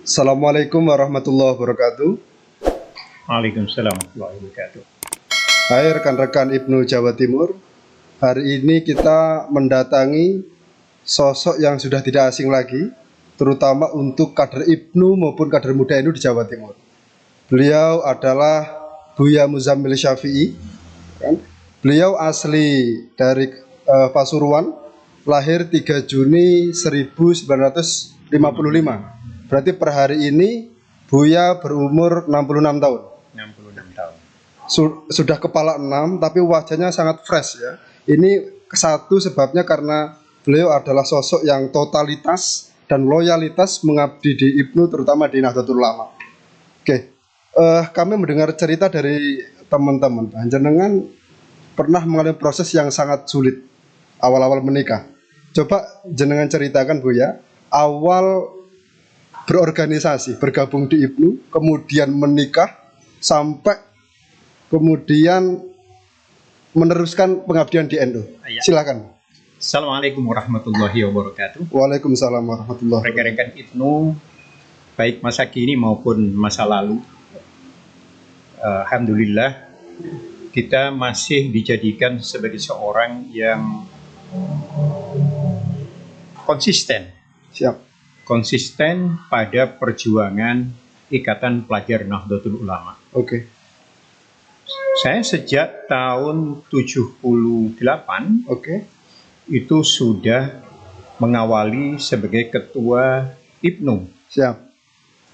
Assalamualaikum warahmatullahi wabarakatuh. Waalaikumsalam warahmatullahi wabarakatuh. Hai rekan-rekan Ibnu Jawa Timur. Hari ini kita mendatangi sosok yang sudah tidak asing lagi, terutama untuk kader Ibnu maupun kader muda NU di Jawa Timur. Beliau adalah Buya Muzammil Syafi'i. Kan? Beliau asli dari Pasuruan, lahir 3 Juni 1955. Berarti per hari ini Buya berumur 66 tahun. 66 tahun. Sudah kepala 6 tapi wajahnya sangat fresh ya. Ini satu sebabnya karena beliau adalah sosok yang totalitas dan loyalitas mengabdi di Ibnu, terutama di Nahdlatul Ulama. Oke, kami mendengar cerita dari teman-teman. Jenengan pernah mengalami proses yang sangat sulit awal-awal menikah. Coba jenengan ceritakan Buya, awal berorganisasi, bergabung di Ibnu, kemudian menikah, sampai kemudian meneruskan pengabdian di NU. Ya. Silakan. Assalamualaikum warahmatullahi wabarakatuh. Waalaikumsalam warahmatullahi wabarakatuh. Rekan-rekan Ibnu, baik masa kini maupun masa lalu, alhamdulillah kita masih dijadikan sebagai seorang yang konsisten. Siap. Konsisten pada perjuangan Ikatan Pelajar Nahdlatul Ulama. Oke. Saya sejak tahun 78 Oke. itu sudah mengawali sebagai ketua Ibnu. Siap.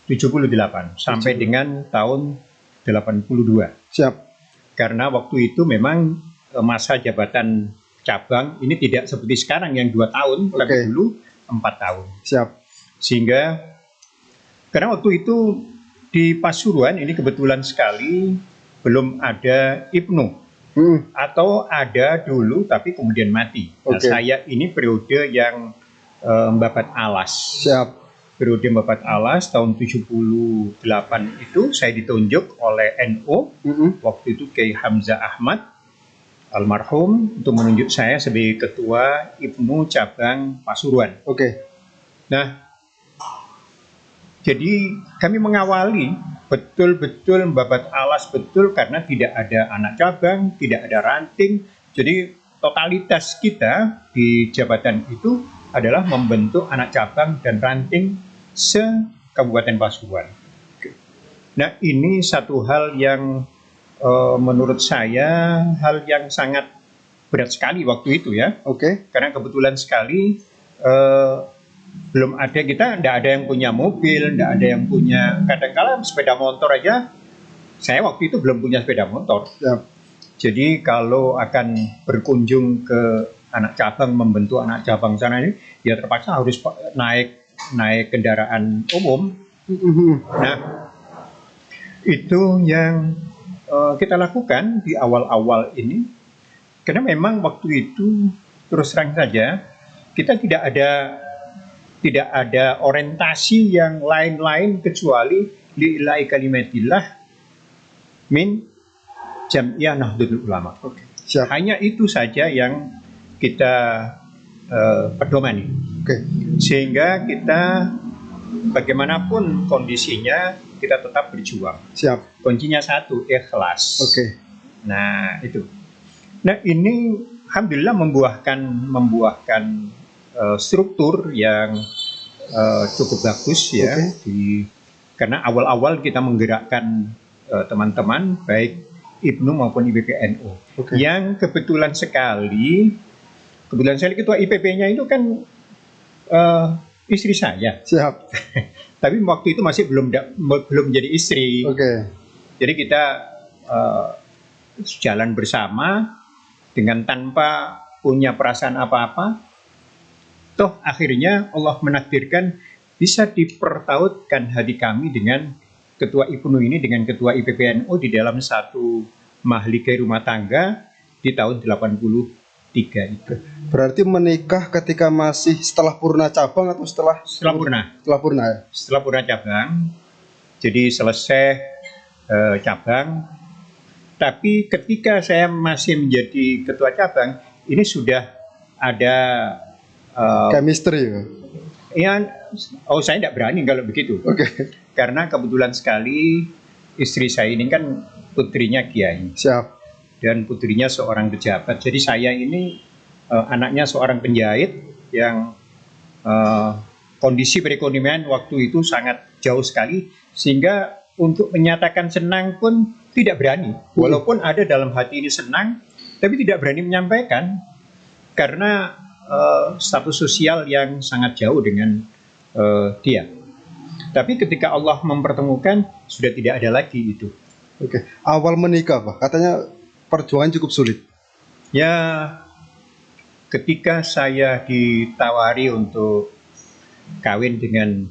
78 sampai dengan tahun 82. Siap. Karena waktu itu memang masa jabatan cabang ini tidak seperti sekarang yang 2 tahun, tapi dulu 4 tahun. Siap. Sehingga karena waktu itu di Pasuruan ini kebetulan sekali belum ada Ibnu, atau ada dulu tapi kemudian mati. Nah, saya ini periode yang membabat alas. Siap. Periode membabat alas tahun 78 itu saya ditunjuk oleh NU. Waktu itu Kiai Hamzah Ahmad almarhum untuk menunjuk saya sebagai ketua Ibnu cabang Pasuruan. Oke. Nah, jadi kami mengawali betul-betul membabat alas betul karena tidak ada anak cabang, tidak ada ranting. Jadi totalitas kita di jabatan itu adalah membentuk anak cabang dan ranting se-Kabupaten Pasuruan. Nah, ini satu hal yang menurut saya hal yang sangat berat sekali waktu itu ya. Karena kebetulan sekali belum ada, kita tidak ada yang punya mobil, tidak ada yang punya, kadang-kadang sepeda motor aja. Saya waktu itu belum punya sepeda motor. Jadi kalau akan berkunjung ke anak cabang, membentuk anak cabang sana ini, ya terpaksa harus naik kendaraan umum. Nah, itu yang kita lakukan di awal-awal ini. Karena memang waktu itu terus terang saja kita tidak ada orientasi yang lain-lain kecuali lillahi kalimatillah min Jam'iyah Nahdlatul Ulama. Hanya itu saja yang kita pedomani. Sehingga kita bagaimanapun kondisinya kita tetap berjuang. Siap. Kuncinya satu, ikhlas. Nah, itu. Nah, ini alhamdulillah membuahkan struktur yang cukup bagus ya. Karena awal-awal kita menggerakkan teman-teman baik Ibnu maupun IPPNU. Yang kebetulan sekali ketua IPP-nya itu kan istri saya. Siap. Tapi waktu itu masih belum jadi istri. Jadi kita jalan bersama dengan tanpa punya perasaan apa-apa. Toh akhirnya Allah menakdirkan bisa dipertautkan hati kami dengan ketua Ibnu ini dengan ketua IPPNU di dalam satu mahligai rumah tangga di tahun 83 itu. Berarti menikah ketika masih setelah purna cabang atau setelah purna? Setelah purna ya? Setelah purna cabang. Jadi selesai cabang. Tapi ketika saya masih menjadi ketua cabang, ini sudah ada chemistry ya? Ya, oh saya tidak berani kalau begitu. Oke, Karena kebetulan sekali istri saya ini kan putrinya kiai siap. dan putrinya seorang pejabat. Jadi saya ini anaknya seorang penjahit yang eh, kondisi perekonomian waktu itu sangat jauh sekali sehingga untuk menyatakan senang pun tidak berani. Walaupun ada dalam hati ini senang, tapi tidak berani menyampaikan karena status sosial yang sangat jauh dengan dia. Tapi ketika Allah mempertemukan sudah tidak ada lagi itu. Oke, awal menikah Pak, katanya perjuangan cukup sulit. Ya, ketika saya ditawari untuk kawin dengan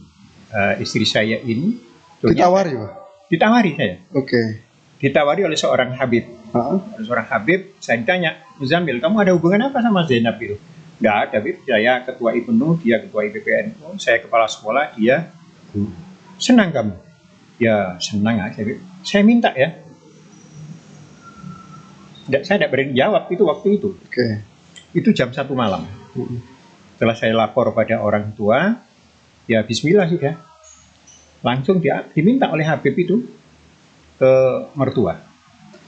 istri saya ini, Ditawari Pak. ditawari saya, Oke. ditawari oleh seorang Habib. Heeh. Oleh seorang Habib, saya ditanya, Muzammil, kamu ada hubungan apa sama Zainab itu? Nggak ada, Habib. Saya ketua IPNU, dia ketua IPPNU, saya kepala sekolah, dia guru. Senang kamu? Ya senang aja, Habib. Saya minta ya. Saya tidak berani jawab itu waktu itu. Oke. Itu jam 1 malam. Mm. Setelah saya lapor pada orang tua, ya Bismillah sudah. Langsung diminta oleh Habib itu ke mertua.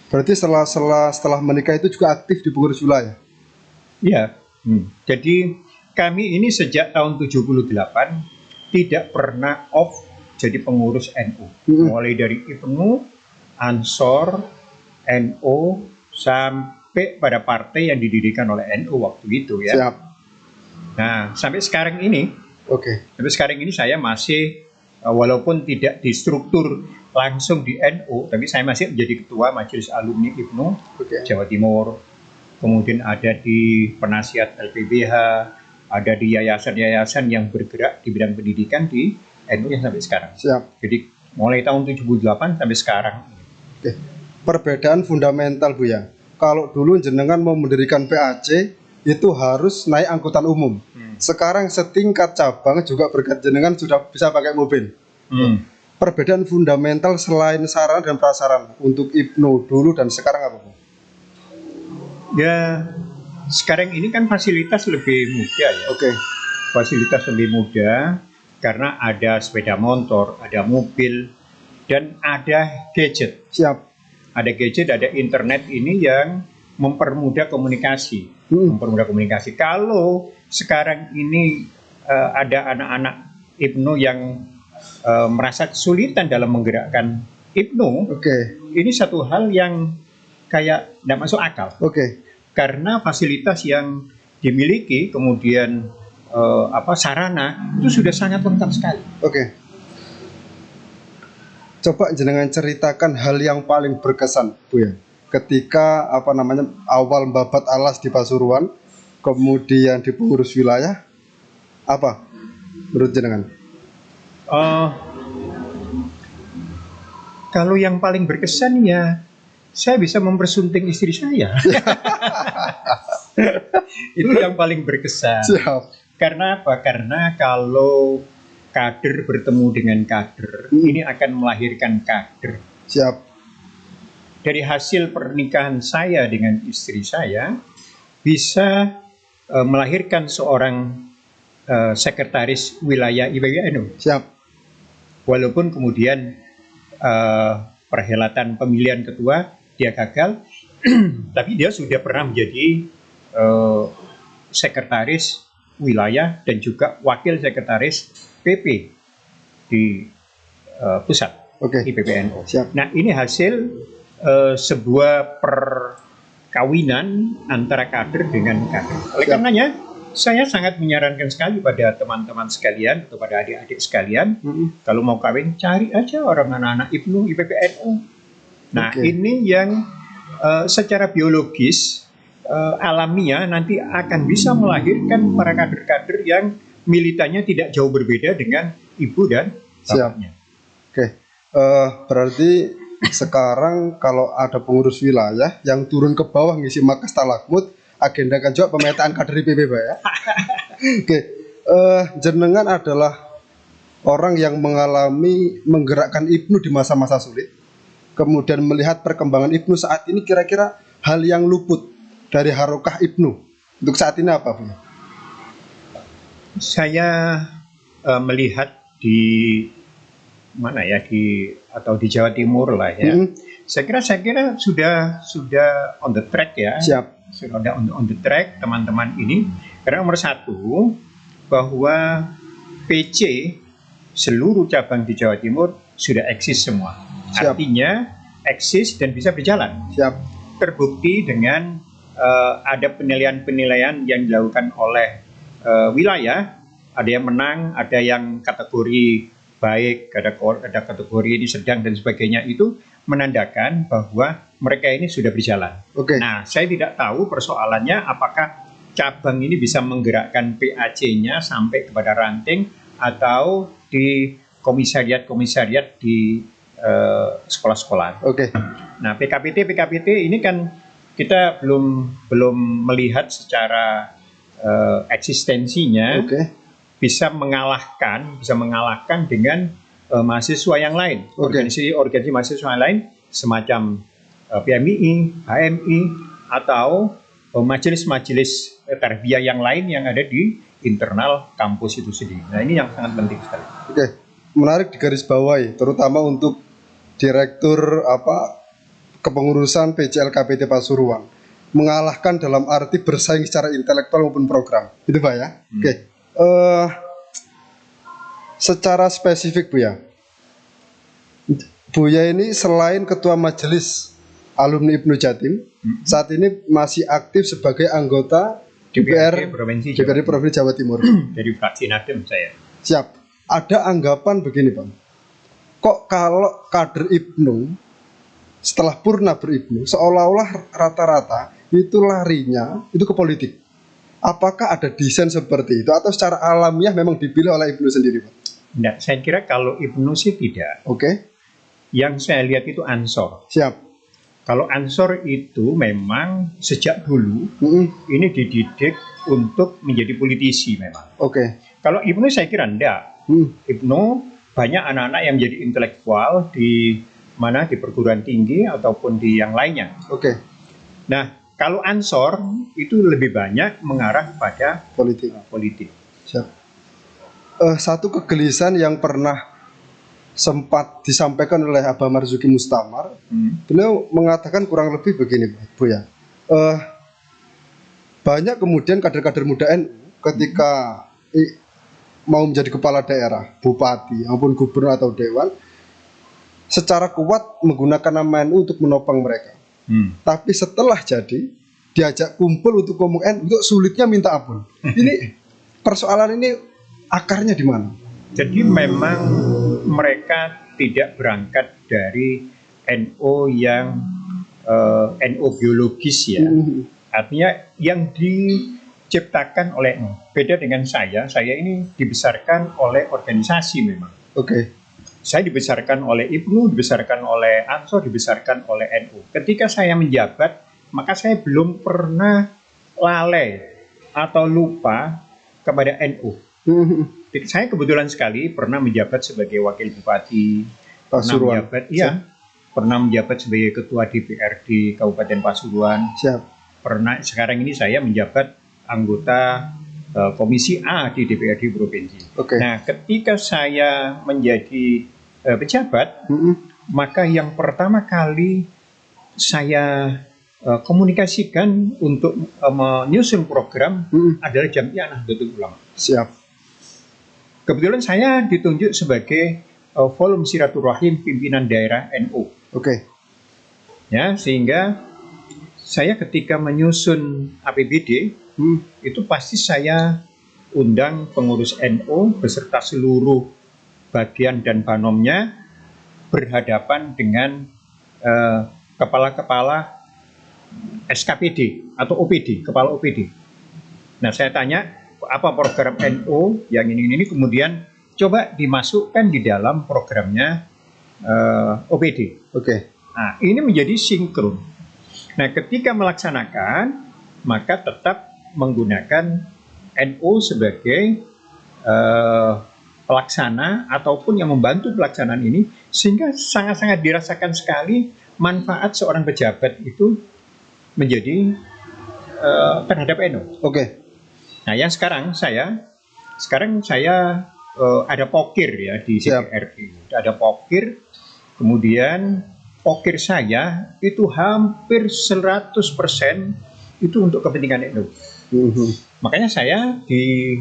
Berarti setelah menikah itu juga aktif di pengurus wilayah. Iya. Jadi kami ini sejak tahun 78 tidak pernah off jadi pengurus NU. Mulai dari IPNU, Ansor, NU sampai pada partai yang didirikan oleh NU waktu itu ya. Siap. Nah, sampai sekarang ini Oke. saya masih walaupun tidak di struktur langsung di NU, tapi saya masih menjadi ketua Majelis Alumni IPNU Oke. Jawa Timur. Kemudian ada di penasihat LPBH, ada di yayasan-yayasan yang bergerak di bidang pendidikan di NU yang sampai sekarang. Siap. Jadi mulai tahun 78 sampai sekarang. Oke. Perbedaan fundamental Bu ya. Kalau dulu jenengan mau mendirikan PAC itu harus naik angkutan umum. Sekarang setingkat cabang juga berkat jenengan sudah bisa pakai mobil. Perbedaan fundamental selain sarana dan prasarana untuk IPNU dulu dan sekarang apa Bu? Ya, sekarang ini kan fasilitas lebih mudah ya. Oke. Fasilitas lebih mudah karena ada sepeda motor, ada mobil, dan ada gadget. Siap. Ada gadget, ada internet ini yang mempermudah komunikasi. Mempermudah komunikasi. Kalau sekarang ini ada anak-anak IPNU yang merasa kesulitan dalam menggerakkan IPNU, Oke. ini satu hal yang kayak tidak masuk akal. Oke. Karena fasilitas yang dimiliki, kemudian sarana itu sudah sangat lengkap sekali. Oke. Coba jenengan ceritakan hal yang paling berkesan Bu ya. Ketika awal babat alas di Pasuruan, kemudian di pengurus wilayah, apa menurut jenengan? Kalau yang paling berkesan ya saya bisa mempersunting istri saya. Itu yang paling berkesan. Siap. Karena apa? Karena kalau kader bertemu dengan kader, ini akan melahirkan kader. Siap. Dari hasil pernikahan saya dengan istri saya bisa melahirkan seorang sekretaris wilayah IPBNU. Siap. Walaupun kemudian perhelatan pemilihan ketua dia gagal, tapi dia sudah pernah menjadi sekretaris wilayah dan juga wakil sekretaris PP di pusat IPBNU. Siap. Nah, ini hasil sebuah perkawinan antara kader dengan kader. Oleh karenanya, saya sangat menyarankan sekali pada teman-teman sekalian atau pada adik-adik sekalian, kalau mau kawin cari aja orang anak-anak IPNU, IPPNU. Nah, ini yang secara biologis alamiah nanti akan bisa melahirkan para kader-kader yang militannya tidak jauh berbeda dengan ibu dan bapaknya. Oke. Berarti sekarang kalau ada pengurus wilayah yang turun ke bawah ngisi markas talakmut, agendakan juga pemetaan kader IPB Pak ya. Oke. Jenengan adalah orang yang mengalami menggerakkan IPNU di masa-masa sulit. Kemudian melihat perkembangan IPNU saat ini, kira-kira hal yang luput dari harokah IPNU untuk saat ini apa Bu? Saya melihat di mana ya, atau di Jawa Timur lah ya. Saya kira sudah on the track ya. Siap. Sudah on the track teman-teman ini. Karena nomor satu, bahwa PC seluruh cabang di Jawa Timur sudah eksis semua. Siap. Artinya eksis dan bisa berjalan. Siap. Terbukti dengan ada penilaian-penilaian yang dilakukan oleh wilayah. Ada yang menang, ada yang kategori baik, ada kategori ini sedang dan sebagainya, itu menandakan bahwa mereka ini sudah berjalan. Oke. Nah, saya tidak tahu persoalannya apakah cabang ini bisa menggerakkan PAC-nya sampai kepada ranting atau di komisariat-komisariat di sekolah-sekolah. Oke. Nah, PKPT ini kan kita belum melihat secara eksistensinya. Oke. Bisa mengalahkan dengan mahasiswa yang lain, organisasi mahasiswa yang lain semacam PMII, HMI, atau majelis-majelis tarbiyah yang lain yang ada di internal kampus itu sendiri. Nah, ini yang sangat penting sekali. Oke, menarik digarisbawahi, terutama untuk direktur kepengurusan PCLKPT Pasuruan, mengalahkan dalam arti bersaing secara intelektual maupun program, itu Pak ya. Oke. Secara spesifik Buya ini selain ketua majelis alumni Ibnu Jatim, saat ini masih aktif sebagai anggota DPRD Provinsi Jawa Timur. Dari fraksi Nasdem saya. Siap. Ada anggapan begini Bang, kok kalau kader Ibnu setelah purna beribnu seolah-olah rata-rata itu larinya itu ke politik. Apakah ada desain seperti itu atau secara alamiah memang dipilih oleh Ibnu sendiri, Pak? Nah, saya kira kalau Ibnu sih tidak. Oke. Yang saya lihat itu Ansor. Siap. Kalau Ansor itu memang sejak dulu ini dididik untuk menjadi politisi memang. Oke. Kalau Ibnu saya kira enggak. Ibnu banyak anak-anak yang menjadi intelektual di perguruan tinggi ataupun di yang lainnya. Oke. Nah, kalau Ansor itu lebih banyak mengarah pada politik. Siap. Satu kegelisahan yang pernah sempat disampaikan oleh Abah Marzuki Mustamar, beliau mengatakan kurang lebih begini, Bu ya. Banyak kemudian kader-kader muda NU ketika mau menjadi kepala daerah, bupati, maupun gubernur atau dewan, secara kuat menggunakan nama NU untuk menopang mereka. Tapi setelah jadi diajak kumpul untuk ngomong NU, untuk sulitnya minta ampun. Ini persoalan ini akarnya di mana? Jadi memang mereka tidak berangkat dari NU yang NU biologis ya. Artinya yang diciptakan oleh NU. Beda dengan saya ini dibesarkan oleh organisasi memang. Oke. Saya dibesarkan oleh Ibnu, dibesarkan oleh Ansor, dibesarkan oleh NU. Ketika saya menjabat, maka saya belum pernah lalai atau lupa kepada NU. Saya kebetulan sekali pernah menjabat sebagai wakil bupati Pasuruan. Pernah menjabat sebagai ketua DPRD Kabupaten Pasuruan. Siap. Sekarang ini saya menjabat anggota Komisi A di DPRD Provinsi. Okay. Nah, ketika saya menjadi pejabat, maka yang pertama kali saya komunikasikan untuk menyusun program adalah Jamiah Nahdlatul Ulama. Siap. Kebetulan saya ditunjuk sebagai volume silaturahim pimpinan daerah NU. Oke. Ya, sehingga saya ketika menyusun APBD itu pasti saya undang pengurus NU beserta seluruh bagian dan banomnya berhadapan dengan kepala-kepala SKPD atau OPD, kepala OPD. Nah, saya tanya apa program NU yang ini kemudian coba dimasukkan di dalam programnya OPD. Oke. Nah, ini menjadi sinkron. Nah, ketika melaksanakan maka tetap menggunakan NU sebagai pelaksana ataupun yang membantu pelaksanaan ini, sehingga sangat-sangat dirasakan sekali manfaat seorang pejabat itu menjadi terhadap NU. Oke. Nah, yang sekarang saya ada pokir ya di Siap. CPRI. Ada pokir, kemudian pokir saya itu hampir 100% itu untuk kepentingan NU. Makanya saya di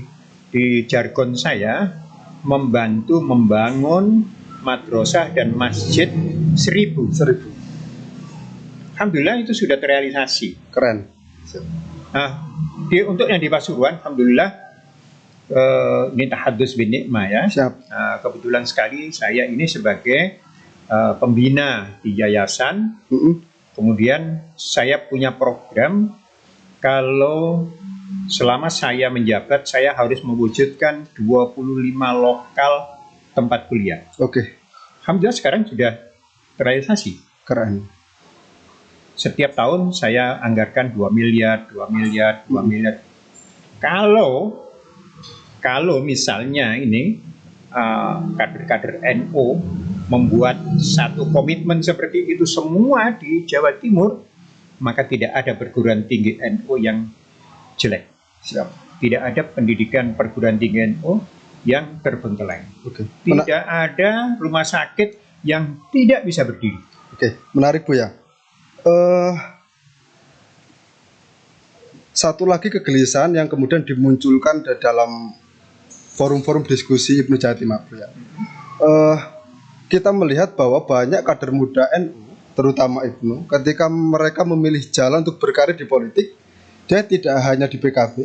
jargon saya membantu membangun madrasah dan masjid 1000. 1000. Alhamdulillah itu sudah terrealisasi. Keren. Siap. Nah, untuk yang di Pasuruan, alhamdulillah ini tahadus bin nikmah ya. Siap. Kebetulan sekali saya ini sebagai pembina di yayasan. Kemudian saya punya program kalau selama saya menjabat saya harus mewujudkan 25 lokal tempat kuliah. Oke. Alhamdulillah sekarang sudah terrealisasi. Keren. Setiap tahun saya anggarkan 2 miliar, 2 miliar, 2 miliar. Kalau misalnya ini kader-kader NU membuat satu komitmen seperti itu semua di Jawa Timur, maka tidak ada perguruan tinggi NU yang jelek. Siap. Tidak ada pendidikan perguruan tinggi NU yang terbengkelai. Oke. Tidak ada rumah sakit yang tidak bisa berdiri. Oke, menarik Bu ya. Satu lagi kegelisahan yang kemudian dimunculkan dalam forum-forum diskusi Ibnu Jatim Bu ya. Kita melihat bahwa banyak kader muda NU, terutama Ibnu, ketika mereka memilih jalan untuk berkarir di politik, dia tidak hanya di PKB,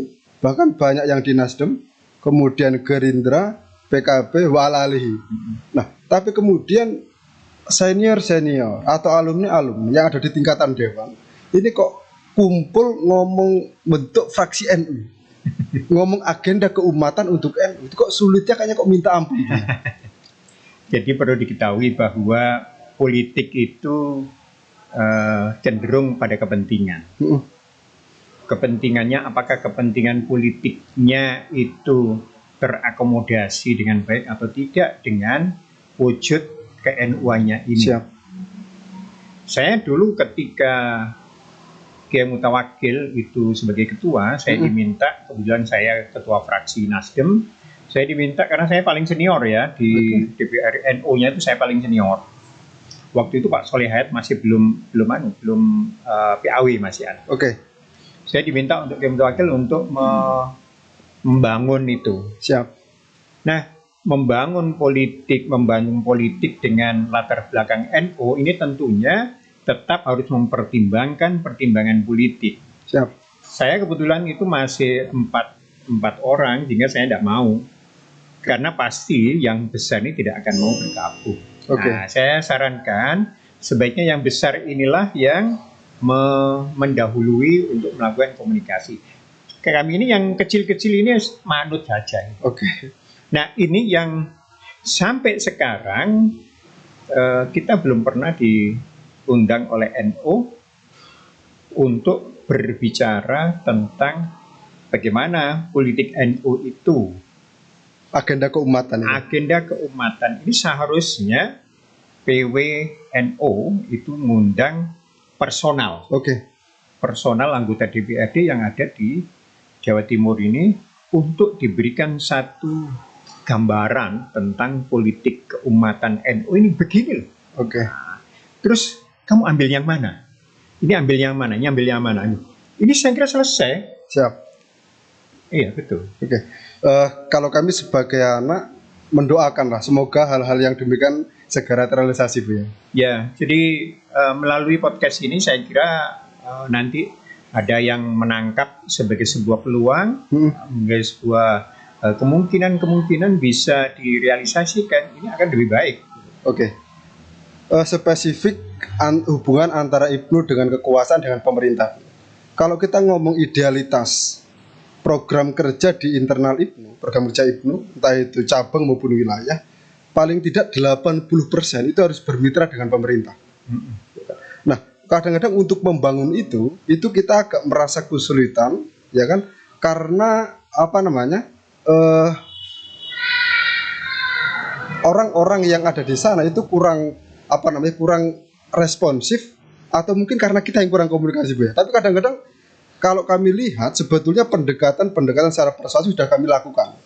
bahkan banyak yang di Nasdem, kemudian Gerindra, PKB, walalihi. Nah, tapi kemudian senior atau alumni yang ada di tingkatan dewan, ini kok kumpul ngomong bentuk fraksi NU, ngomong agenda keumatan untuk NU, itu kok sulitnya kayaknya kok minta ampun. Jadi perlu diketahui bahwa politik itu cenderung pada kepentingan. Kepentingannya, apakah kepentingan politiknya itu terakomodasi dengan baik atau tidak dengan wujud ke-NU-nya ini. Siap. Saya dulu ketika Kiai Mutawakil itu sebagai ketua, saya diminta, kebetulan saya ketua fraksi Nasdem, saya diminta karena saya paling senior ya di DPR NU-nya itu saya paling senior. Waktu itu Pak Soleh Hayat masih belum PAW masih ada. Oke. Saya diminta untuk Kiai Mutawakil untuk membangun itu. Siap. Nah, membangun politik dengan latar belakang NU ini tentunya tetap harus mempertimbangkan pertimbangan politik. Siap. Saya kebetulan itu masih empat orang, sehingga saya tidak mau. Karena pasti yang besar ini tidak akan mau bergabung. Oke. Nah, saya sarankan sebaiknya yang besar inilah yang mendahului untuk melakukan komunikasi. Kayak kami ini yang kecil-kecil ini manut saja. Oke. Nah, ini yang sampai sekarang kita belum pernah diundang oleh NU untuk berbicara tentang bagaimana politik NU itu. Agenda keumatan. Agenda keumatan ini seharusnya PWNU itu mengundang personal. Oke. Personal anggota DPRD yang ada di Jawa Timur ini untuk diberikan satu gambaran tentang politik keumatan NU ini begini loh. Oke. Nah, terus kamu ambil yang mana? Ini ambil yang mana? Ini ambil yang mana? Ini saya kira selesai. Siap. Iya, betul. Oke. Kalau kami sebagai anak mendoakanlah semoga hal-hal yang demikian segera terrealisasi Bu ya. Ya, jadi melalui podcast ini saya kira nanti ada yang menangkap sebagai sebuah peluang, sebagai sebuah kemungkinan bisa direalisasikan. Ini akan lebih baik. Oke. Spesifik hubungan antara Ibnu dengan kekuasaan dengan pemerintah. Kalau kita ngomong idealitas program kerja di internal Ibnu, program kerja Ibnu, entah itu cabang maupun wilayah, paling tidak 80% itu harus bermitra dengan pemerintah. Nah, kadang-kadang untuk membangun itu kita agak merasa kesulitan, ya kan? Karena orang-orang yang ada di sana itu kurang responsif, atau mungkin karena kita yang kurang komunikasi Bu ya. Tapi kadang-kadang kalau kami lihat sebetulnya pendekatan secara persuasif sudah kami lakukan.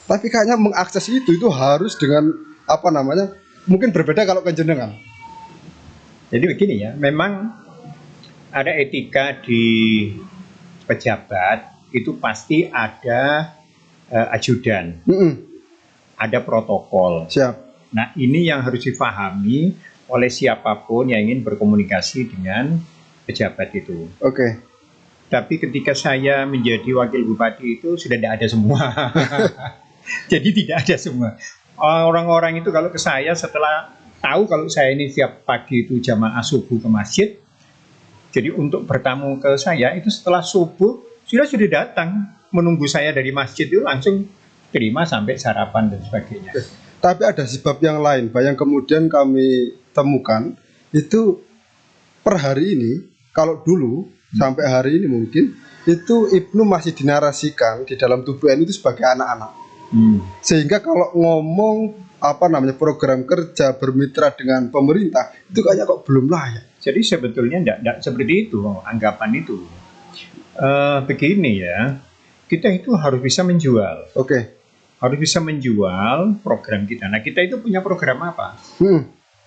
Tapi kayaknya mengakses itu harus dengan apa namanya? Mungkin berbeda kalau ke jenengan. Jadi begini ya, memang ada etika di pejabat, itu pasti ada ajudan, Mm-mm. ada protokol. Siap. Nah, ini yang harus dipahami oleh siapapun yang ingin berkomunikasi dengan pejabat itu. Oke. Tapi ketika saya menjadi wakil bupati itu sudah tidak ada semua. Jadi tidak ada semua. Orang-orang itu kalau ke saya setelah tahu kalau saya ini tiap pagi itu jamaah subuh ke masjid, jadi untuk bertamu ke saya itu setelah subuh sudah datang menunggu saya dari masjid, itu langsung terima sampai sarapan dan sebagainya. Tapi ada sebab yang lain, Pak, yang kemudian kami temukan itu per hari ini, kalau dulu sampai hari ini mungkin itu Ibnu masih dinarasikan di dalam tubuh NU itu sebagai anak-anak. Sehingga kalau ngomong apa namanya program kerja bermitra dengan pemerintah itu kayaknya kok belum layak. Jadi sebetulnya tidak seperti itu anggapan itu. Begini ya, kita itu harus bisa menjual. Oke. Harus bisa menjual program kita. Nah, kita itu punya program apa?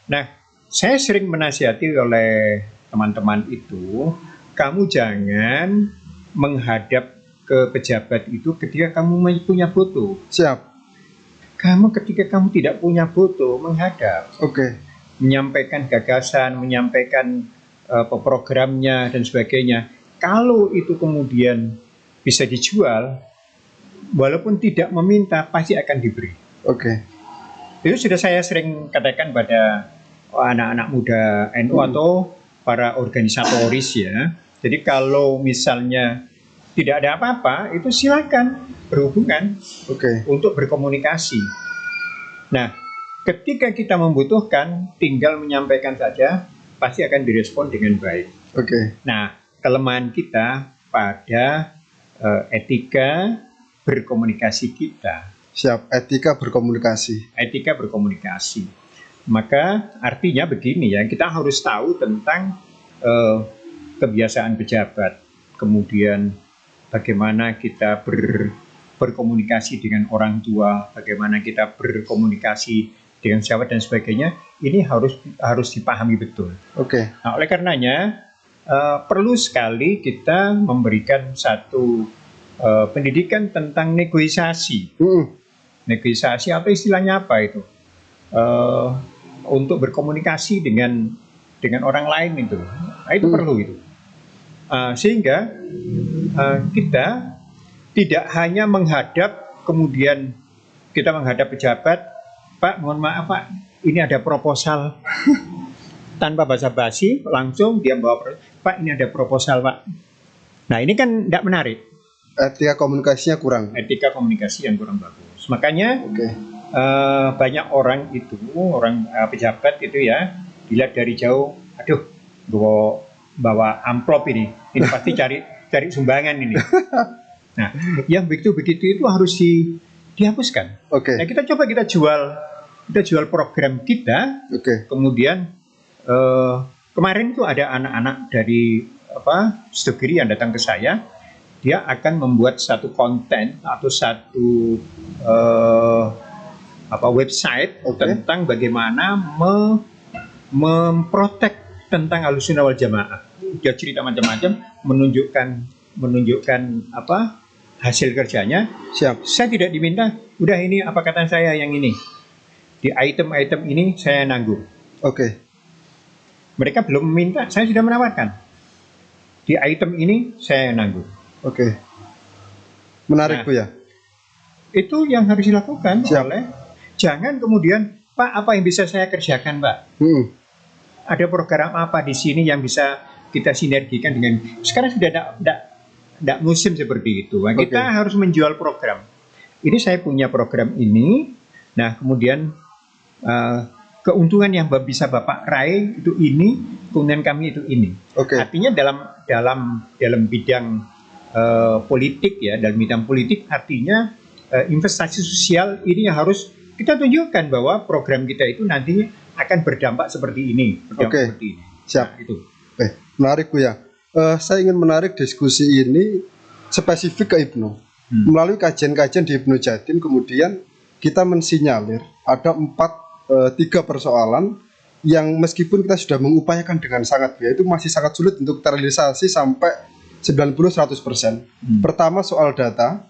Nah, saya sering menasihati oleh teman-teman itu, kamu jangan menghadap ke pejabat itu ketika kamu punya foto. Siap. Kamu ketika kamu tidak punya foto menghadap. Oke. Menyampaikan gagasan, menyampaikan programnya dan sebagainya. Kalau itu kemudian bisa dijual, walaupun tidak meminta pasti akan diberi. Oke. Itu sudah saya sering katakan pada anak-anak muda NU atau para organisatoris ya. Jadi kalau misalnya tidak ada apa-apa, itu silakan berhubungan untuk berkomunikasi. Nah, ketika kita membutuhkan, tinggal menyampaikan saja, pasti akan direspon dengan baik. Nah, kelemahan kita pada etika berkomunikasi kita. Siap, etika berkomunikasi. Etika berkomunikasi. Maka artinya begini ya, kita harus tahu tentang kebiasaan pejabat, kemudian bagaimana kita berkomunikasi dengan orang tua, bagaimana kita berkomunikasi dengan sahabat dan sebagainya. Ini harus dipahami betul. Nah, oleh karenanya perlu sekali kita memberikan satu pendidikan tentang negosiasi. Negosiasi atau istilahnya apa itu? Untuk berkomunikasi dengan orang lain itu. Nah, itu perlu itu. Sehingga kita tidak hanya menghadap, kemudian kita menghadap pejabat, Pak, mohon maaf Pak, ini ada proposal. Tanpa basa-basi, langsung dia bawa, Pak, ini ada proposal Pak. Nah, ini kan tidak menarik. Etika komunikasinya kurang. Etika komunikasi yang kurang bagus. Makanya banyak orang itu, orang pejabat itu ya, dilihat dari jauh, aduh, bawa amplop ini pasti cari sumbangan ini. Nah, yang begitu itu harus dihapuskan. Nah, kita jual program kita. Kemudian kemarin itu ada anak-anak dari Stogiri yang datang ke saya. Dia akan membuat satu konten atau satu website tentang bagaimana memprotek tentang Ahlussunnah wal Jamaah. Dia cerita macam-macam, menunjukkan hasil kerjanya. Siap. Saya tidak diminta, udah ini apa kata saya yang ini. Di item-item ini saya nanggung. Mereka belum meminta, saya sudah menawarkan. Di item ini saya nanggung. Menarik Bu ya. Itu yang harus dilakukan. Jangan kemudian, Pak, apa yang bisa saya kerjakan, Pak? Ada program apa di sini yang bisa kita sinergikan dengan. Sekarang sudah tidak musim seperti itu. Nah, kita harus menjual program. Ini saya punya program ini. Nah, kemudian keuntungan yang bisa Bapak raih itu ini, keuntungan kami itu ini. Artinya dalam bidang politik ya, dalam bidang politik artinya investasi sosial ini yang harus kita tunjukkan bahwa program kita itu nantinya akan berdampak seperti ini. Seperti ini. Siap. Nah, itu. Menarik Bu ya. Saya ingin menarik diskusi ini spesifik ke Ibnu. Melalui kajian-kajian di Ibnu Jatim kemudian kita mensinyalir ada 3 persoalan yang meskipun kita sudah mengupayakan dengan sangat itu masih sangat sulit untuk terrealisasi sampai 90-100%. Pertama soal data,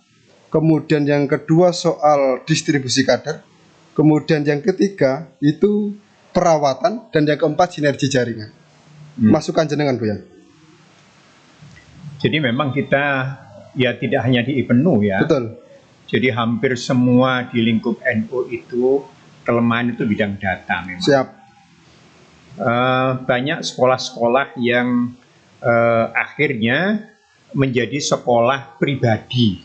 kemudian yang kedua soal distribusi kader, kemudian yang ketiga itu perawatan, dan yang keempat sinergi jaringan. Masukan jenengan Bu ya. Jadi memang kita ya tidak hanya di IPNU ya. Betul. Jadi hampir semua di lingkup NU itu kelemahan itu bidang data memang. Siap. Banyak sekolah-sekolah yang akhirnya menjadi sekolah pribadi,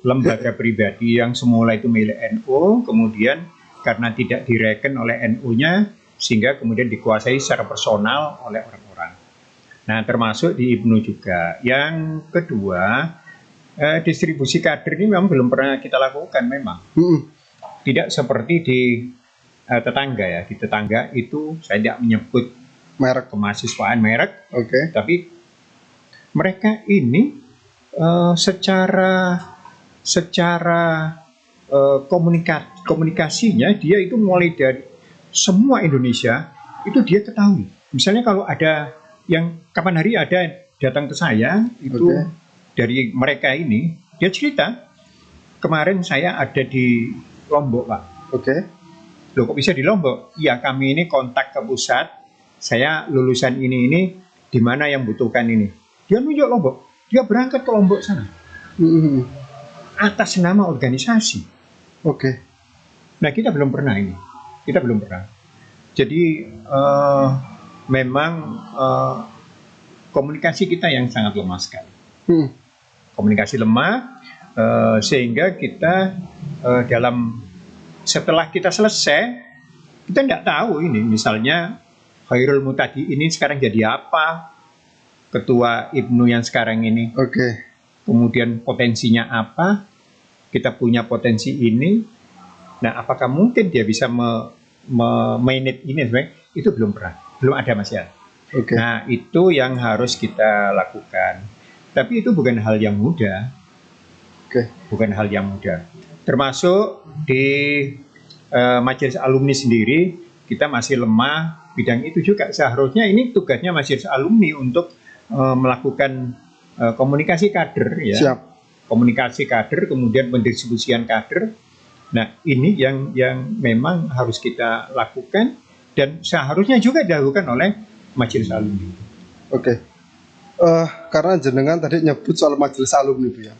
lembaga pribadi yang semula itu milik NU, kemudian karena tidak direken oleh NU-nya, sehingga kemudian dikuasai secara personal oleh orang-orang. Nah, termasuk di IPNU juga. Yang kedua, distribusi kader ini memang belum pernah kita lakukan memang. Tidak seperti di tetangga ya. Di tetangga itu saya tidak menyebut merek kemahasiswaan merek, tapi mereka ini secara komunikasinya dia itu mulai dari semua Indonesia itu dia ketahui. Misalnya kalau ada yang kapan hari ada datang ke saya itu dari mereka ini, dia cerita kemarin saya ada di Lombok Pak. Loh kok bisa di Lombok? Ya kami ini kontak ke pusat, saya lulusan ini di mana yang butuhkan ini. Dia nunjuk Lombok, dia berangkat ke Lombok sana atas nama organisasi. Nah kita belum pernah ini, kita belum pernah. Jadi memang komunikasi kita yang sangat lemah sekali. Komunikasi lemah sehingga kita setelah kita selesai kita tidak tahu ini misalnya Khairul Muhtadi ini sekarang jadi apa, ketua IPNU yang sekarang ini. Kemudian potensinya apa? Kita punya potensi ini. Nah, apakah mungkin dia bisa manage ini? Itu belum pernah, belum ada Mas ya. Nah, itu yang harus kita lakukan. Tapi itu bukan hal yang mudah. Bukan hal yang mudah. Termasuk di majelis alumni sendiri kita masih lemah bidang itu juga. Seharusnya ini tugasnya majelis alumni untuk melakukan komunikasi kader ya. Komunikasi kader, kemudian pendistribusian kader. Nah, ini yang memang harus kita lakukan dan seharusnya juga dilakukan oleh majelis alumni. Karena jenengan tadi nyebut soal majelis alumni Bu ya.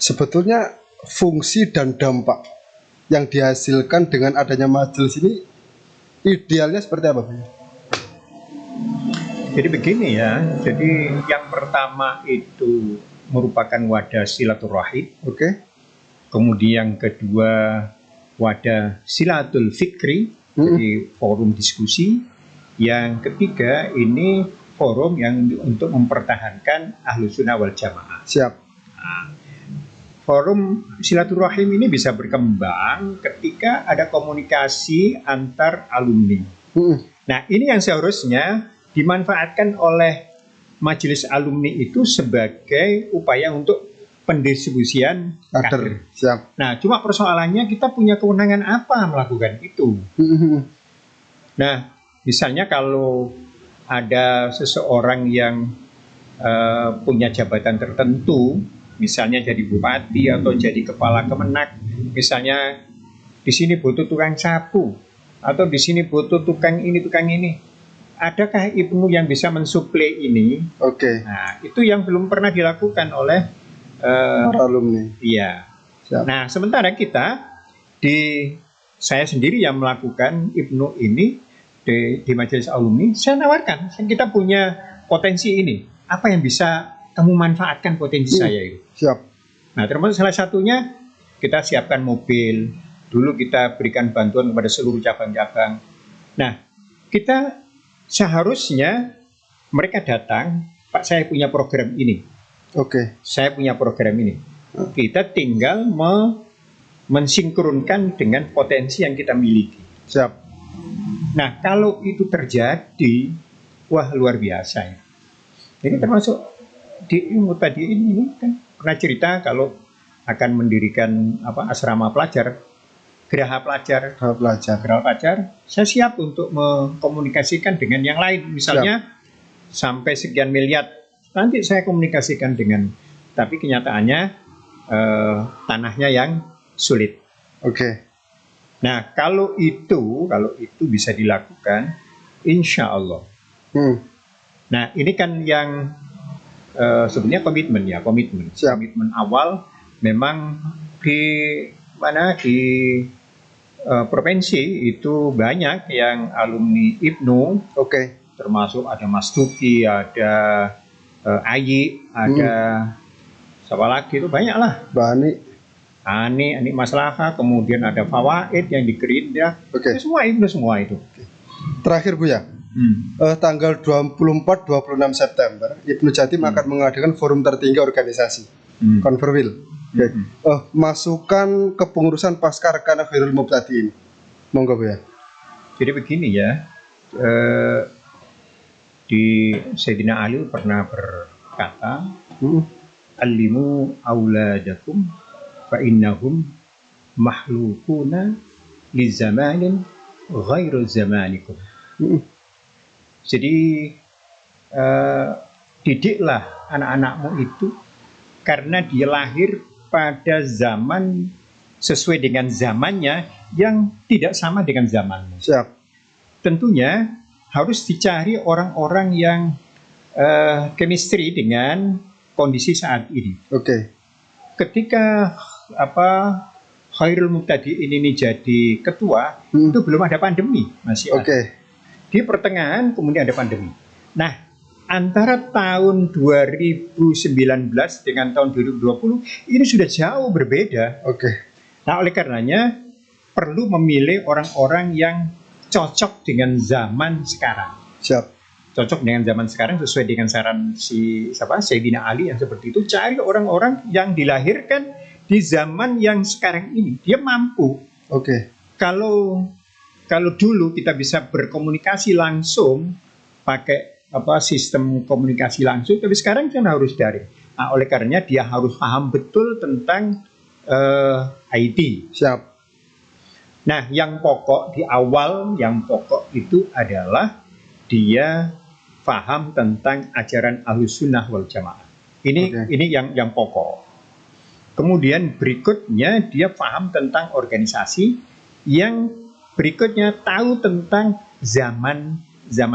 Sebetulnya fungsi dan dampak yang dihasilkan dengan adanya majelis ini idealnya seperti apa Bu? Jadi begini ya, jadi yang pertama itu merupakan wadah silaturahim. Kemudian yang kedua wadah silatul fikri, jadi forum diskusi. Yang ketiga ini forum yang untuk mempertahankan Ahlus Sunnah wal Jamaah. Nah, forum silaturahim ini bisa berkembang ketika ada komunikasi antar alumni. Nah, ini yang seharusnya dimanfaatkan oleh majelis alumni itu sebagai upaya untuk pendistribusian kader. Nah, cuma persoalannya kita punya kewenangan apa melakukan itu. Nah, misalnya kalau ada seseorang yang punya jabatan tertentu, misalnya jadi bupati atau jadi kepala kemenak, misalnya di sini butuh tukang sapu atau di sini butuh tukang ini. Adakah IPNU yang bisa mensuplai ini? Nah, itu yang belum pernah dilakukan oleh alumni. Iya. Nah, sementara saya sendiri yang melakukan IPNU ini di majelis alumni, saya nawarkan, kita punya potensi ini. Apa yang bisa kamu manfaatkan potensi saya itu? Nah, termasuk salah satunya kita siapkan mobil. Dulu kita berikan bantuan kepada seluruh cabang-cabang. Nah, kita seharusnya mereka datang, Pak saya punya program ini. Saya punya program ini. Kita tinggal mensinkronkan dengan potensi yang kita miliki. Nah, kalau itu terjadi, wah luar biasa ya. Jadi termasuk di ilmu tadi ini kan pernah cerita kalau akan mendirikan asrama pelajar, geraha pelajar. Geraha pelajar, saya siap untuk mengkomunikasikan dengan yang lain. Misalnya sampai sekian miliar, nanti saya komunikasikan dengan. Tapi kenyataannya tanahnya yang sulit. Oke. Nah, kalau itu bisa dilakukan, insya Allah. Nah, ini kan yang sebenarnya komitmen. Komitmen awal memang di provinsi itu banyak yang alumni IPNU. Termasuk ada Mas Duki, ada Ayi, ada siapa lagi itu banyak lah. Ani Maslahah, kemudian ada Fawaid yang di Gerindra. Semua itu. Terakhir Buya, tanggal 24-26 September Ibnu Jatim akan mengadakan forum tertinggi organisasi Konferwil. Masukan kepengurusan pasca Rekanah Khairul Mubtadiin. Monggo Buya. Jadi begini ya, di Sayyidina Ali pernah berkata, Alimu auladakum fa innahum mahlukuna li zamanin ghairu zamanikum. Jadi didiklah anak-anakmu itu karena dia lahir pada zaman sesuai dengan zamannya yang tidak sama dengan zamanmu. Tentunya harus dicari orang-orang yang chemistry dengan kondisi saat ini. Ketika Khairul Mubtadiin ini jadi ketua, itu belum ada pandemi, masih ada. Di pertengahan kemudian ada pandemi. Nah, antara tahun 2019 dengan tahun 2020 ini sudah jauh berbeda. Nah, oleh karenanya perlu memilih orang-orang yang cocok dengan zaman sekarang. Cocok dengan zaman sekarang sesuai dengan saran Sayyidina Ali yang seperti itu. Cari orang-orang yang dilahirkan di zaman yang sekarang ini. Dia mampu. Kalau dulu kita bisa berkomunikasi langsung pakai sistem komunikasi langsung, tapi sekarang kan harus daring. Nah, oleh karenanya dia harus paham betul tentang IT. Nah, yang pokok di awal, yang pokok itu adalah dia paham tentang ajaran Ahlussunnah wal Jamaah. Ini yang pokok. Kemudian berikutnya dia paham tentang organisasi, yang berikutnya tahu tentang zaman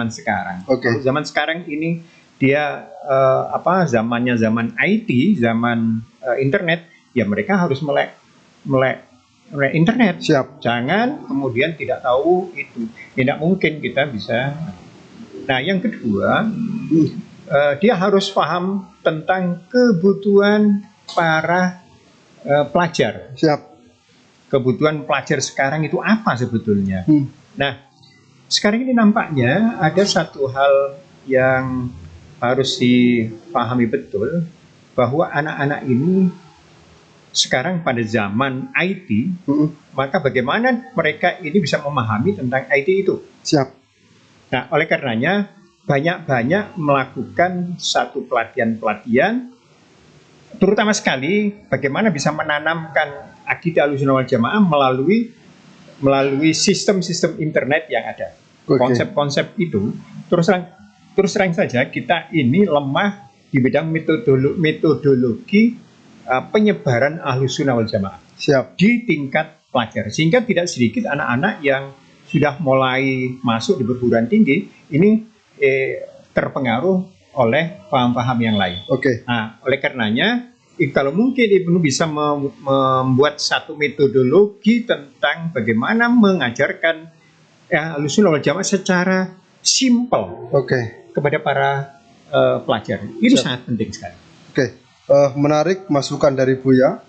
sekarang. Zaman sekarang ini dia zamannya zaman IT, zaman internet, ya mereka harus melek internet. Jangan kemudian tidak tahu itu. Tidak mungkin kita bisa. Nah, yang kedua, dia harus paham tentang kebutuhan para pelajar. Kebutuhan pelajar sekarang itu apa sebetulnya? Nah, sekarang ini nampaknya ada satu hal yang harus dipahami betul, bahwa anak-anak ini sekarang pada zaman IT, maka bagaimana mereka ini bisa memahami tentang IT itu? Nah, oleh karenanya banyak-banyak melakukan satu pelatihan-pelatihan, terutama sekali bagaimana bisa menanamkan akidah Ahlussunnah wal Jamaah melalui sistem-sistem internet yang ada. Konsep-konsep itu terus terang saja kita ini lemah di bidang metodologi penyebaran Ahlussunnah wal Jamaah di tingkat pelajar, sehingga tidak sedikit anak-anak yang sudah mulai masuk di perguruan tinggi ini terpengaruh oleh paham-paham yang lain. Nah, oleh karenanya kalau mungkin Ibnu bisa membuat satu metodologi tentang bagaimana mengajarkan Ahlussunnah wal Jamaah secara simpel kepada para pelajar, itu sangat penting sekali. Menarik masukan dari Buya,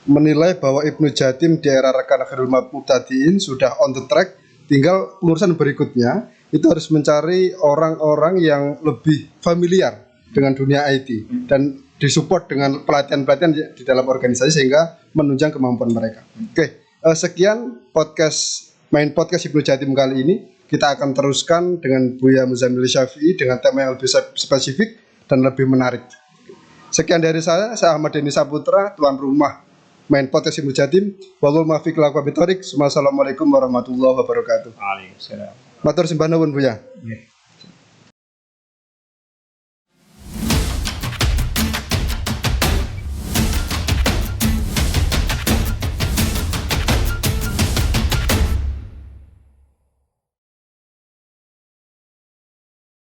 menilai bahwa Ibnu Jatim di era Rekanah Khairul Mubtadiin sudah on the track. Tinggal urusan berikutnya itu harus mencari orang-orang yang lebih familiar dengan dunia IT dan disupport dengan pelatihan-pelatihan di dalam organisasi sehingga menunjang kemampuan mereka. Sekian podcast Ibnu Jatim kali ini. Kita akan teruskan dengan Buya Muzamil Syafi'i dengan tema yang lebih spesifik dan lebih menarik. Sekian dari saya Ahmad Denny Saputra, tuan rumah main podcast Ilmu Jatim. Wallahul muwaffiq ila aqwamit thoriq. Wassalamualaikum warahmatullahi wabarakatuh. Waalaikumsalam. Matur sembah nuwun Buya. Ya.